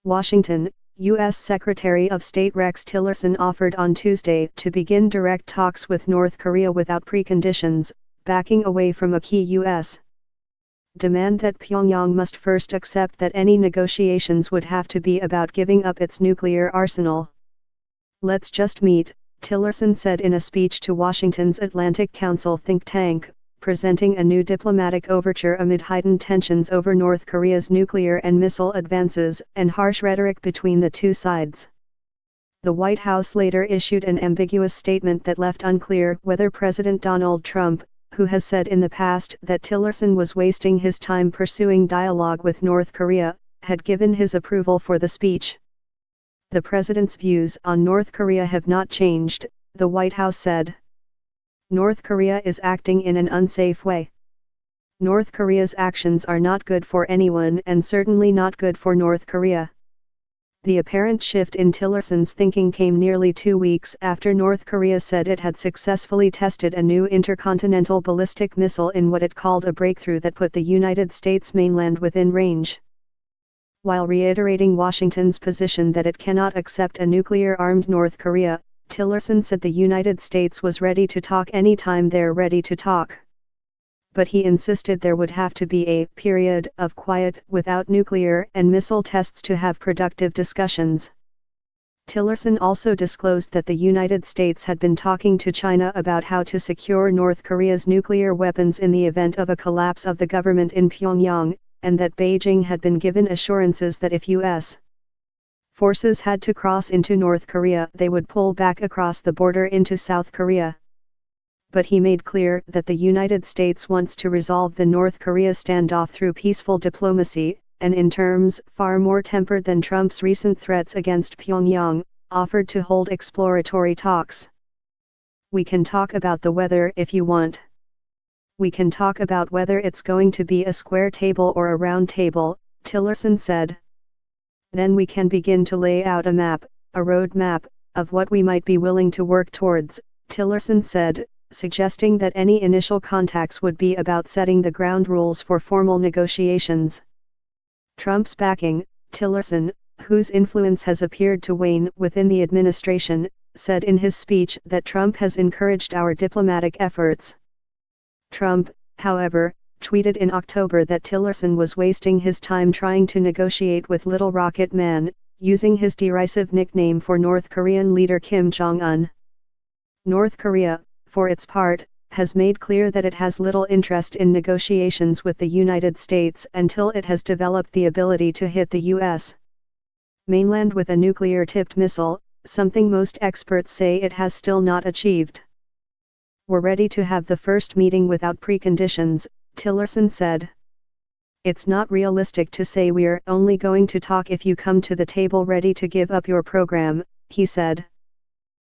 Washington, U.S. Secretary of State Rex Tillerson offered on Tuesday to begin direct talks with North Korea without preconditions, backing away from a key U.S. demand that Pyongyang must first accept that any negotiations would have to be about giving up its nuclear arsenal. "Let's just meet," Tillerson said in a speech to Washington's Atlantic Council think tank, presenting a new diplomatic overture amid heightened tensions over North Korea's nuclear and missile advances and harsh rhetoric between the two sides. The White House later issued an ambiguous statement that left unclear whether President Donald Trump, who has said in the past that Tillerson was wasting his time pursuing dialogue with North Korea, had given his approval for the speech. "The president's views on North Korea have not changed," the White House said. "North Korea is acting in an unsafe way. North Korea's actions are not good for anyone and certainly not good for North Korea." The apparent shift in Tillerson's thinking came nearly 2 weeks after North Korea said it had successfully tested a new intercontinental ballistic missile in what it called a breakthrough that put the United States mainland within range. While reiterating Washington's position that it cannot accept a nuclear-armed North Korea, Tillerson said the United States was ready to talk anytime they're ready to talk. But he insisted there would have to be a period of quiet without nuclear and missile tests to have productive discussions. Tillerson also disclosed that the United States had been talking to China about how to secure North Korea's nuclear weapons in the event of a collapse of the government in Pyongyang, and that Beijing had been given assurances that if U.S. forces had to cross into North Korea, they would pull back across the border into South Korea. But he made clear that the United States wants to resolve the North Korea standoff through peaceful diplomacy, and in terms far more tempered than Trump's recent threats against Pyongyang, offered to hold exploratory talks. "We can talk about the weather if you want. We can talk about whether it's going to be a square table or a round table," Tillerson said. "Then we can begin to lay out a map, a road map, of what we might be willing to work towards," Tillerson said, suggesting that any initial contacts would be about setting the ground rules for formal negotiations. Trump's backing, Tillerson, whose influence has appeared to wane within the administration, said in his speech that Trump has encouraged our diplomatic efforts. Trump, however, tweeted in October that Tillerson was wasting his time trying to negotiate with Little Rocket Man, using his derisive nickname for North Korean leader Kim Jong-un. North Korea, for its part, has made clear that it has little interest in negotiations with the United States until it has developed the ability to hit the U.S. mainland with a nuclear-tipped missile, something most experts say it has still not achieved. "We're ready to have the first meeting without preconditions," Tillerson said. "It's not realistic to say we're only going to talk if you come to the table ready to give up your program," he said.